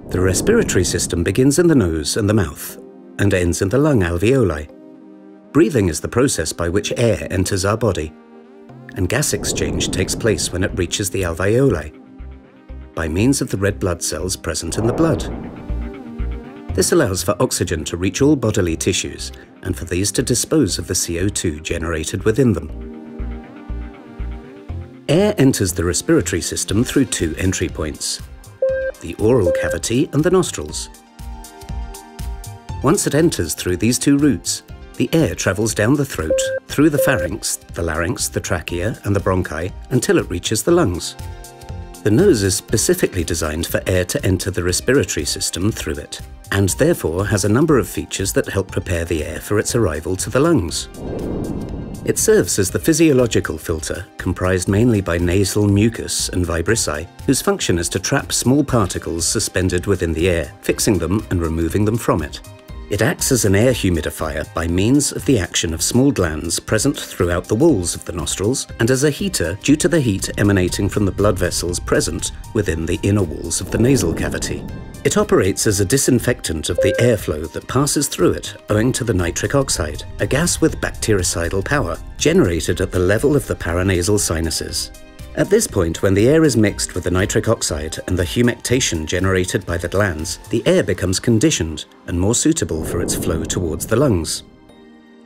The respiratory system begins in the nose and the mouth and ends in the lung alveoli. Breathing is the process by which air enters our body, and gas exchange takes place when it reaches the alveoli, by means of the red blood cells present in the blood. This allows for oxygen to reach all bodily tissues and for these to dispose of the CO2 generated within them. Air enters the respiratory system through two entry points: the oral cavity and the nostrils. Once it enters through these two routes, the air travels down the throat, through the pharynx, the larynx, the trachea and the bronchi until it reaches the lungs. The nose is specifically designed for air to enter the respiratory system through it, and therefore has a number of features that help prepare the air for its arrival to the lungs. It serves as the physiological filter, comprised mainly by nasal mucus and vibrissae, whose function is to trap small particles suspended within the air, fixing them and removing them from it. It acts as an air humidifier by means of the action of small glands present throughout the walls of the nostrils, and as a heater due to the heat emanating from the blood vessels present within the inner walls of the nasal cavity. It operates as a disinfectant of the airflow that passes through it owing to the nitric oxide, a gas with bactericidal power, generated at the level of the paranasal sinuses. At this point, when the air is mixed with the nitric oxide and the humectation generated by the glands, the air becomes conditioned and more suitable for its flow towards the lungs.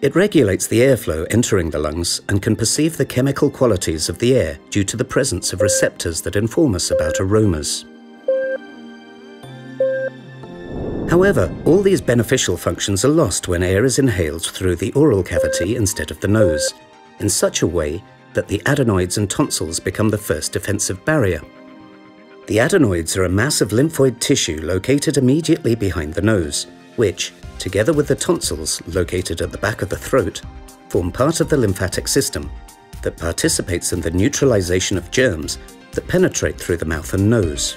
It regulates the airflow entering the lungs and can perceive the chemical qualities of the air due to the presence of receptors that inform us about aromas. However, all these beneficial functions are lost when air is inhaled through the oral cavity instead of the nose, in such a way that the adenoids and tonsils become the first defensive barrier. The adenoids are a mass of lymphoid tissue located immediately behind the nose, which, together with the tonsils located at the back of the throat, form part of the lymphatic system that participates in the neutralization of germs that penetrate through the mouth and nose.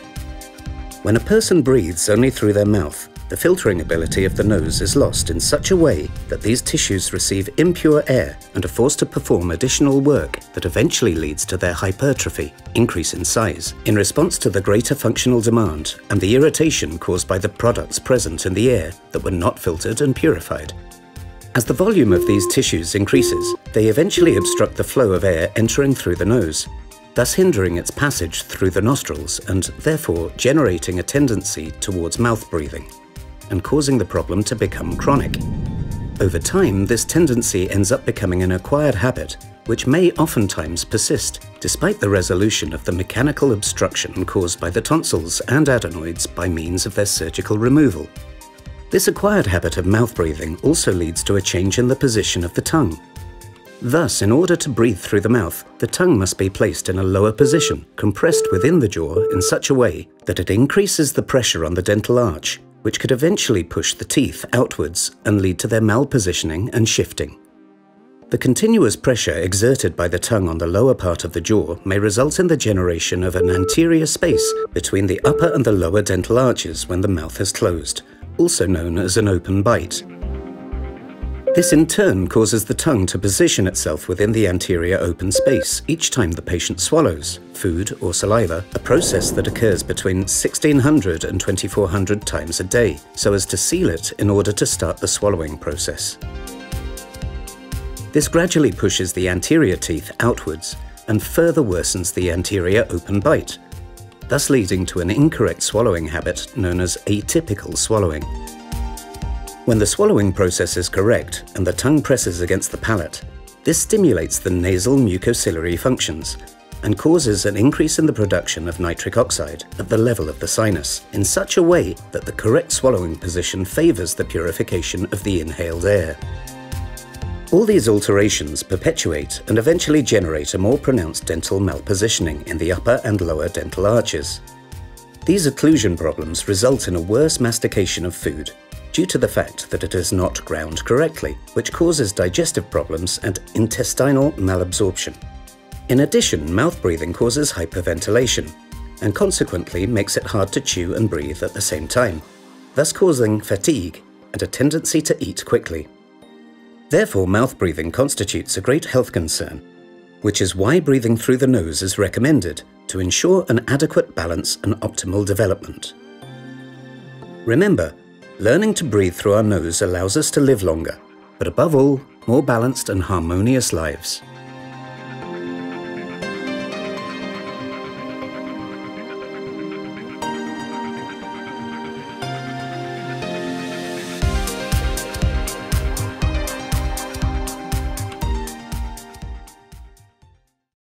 When a person breathes only through their mouth, the filtering ability of the nose is lost in such a way that these tissues receive impure air and are forced to perform additional work that eventually leads to their hypertrophy, increase in size, in response to the greater functional demand and the irritation caused by the products present in the air that were not filtered and purified. As the volume of these tissues increases, they eventually obstruct the flow of air entering through the nose, thus hindering its passage through the nostrils and therefore generating a tendency towards mouth breathing, and causing the problem to become chronic. Over time, this tendency ends up becoming an acquired habit, which may oftentimes persist, despite the resolution of the mechanical obstruction caused by the tonsils and adenoids by means of their surgical removal. This acquired habit of mouth breathing also leads to a change in the position of the tongue. Thus, in order to breathe through the mouth, the tongue must be placed in a lower position, compressed within the jaw in such a way that it increases the pressure on the dental arch, which could eventually push the teeth outwards and lead to their malpositioning and shifting. The continuous pressure exerted by the tongue on the lower part of the jaw may result in the generation of an anterior space between the upper and the lower dental arches when the mouth is closed, also known as an open bite. This in turn causes the tongue to position itself within the anterior open space each time the patient swallows food or saliva, a process that occurs between 1,600 and 2,400 times a day, so as to seal it in order to start the swallowing process. This gradually pushes the anterior teeth outwards and further worsens the anterior open bite, thus leading to an incorrect swallowing habit known as atypical swallowing. When the swallowing process is correct and the tongue presses against the palate, this stimulates the nasal mucociliary functions and causes an increase in the production of nitric oxide at the level of the sinus in such a way that the correct swallowing position favors the purification of the inhaled air. All these alterations perpetuate and eventually generate a more pronounced dental malpositioning in the upper and lower dental arches. These occlusion problems result in a worse mastication of food, due to the fact that it is not ground correctly, which causes digestive problems and intestinal malabsorption. In addition, mouth breathing causes hyperventilation, and consequently makes it hard to chew and breathe at the same time, thus causing fatigue and a tendency to eat quickly. Therefore, mouth breathing constitutes a great health concern, which is why breathing through the nose is recommended to ensure an adequate balance and optimal development. Remember, learning to breathe through our nose allows us to live longer, but above all, more balanced and harmonious lives.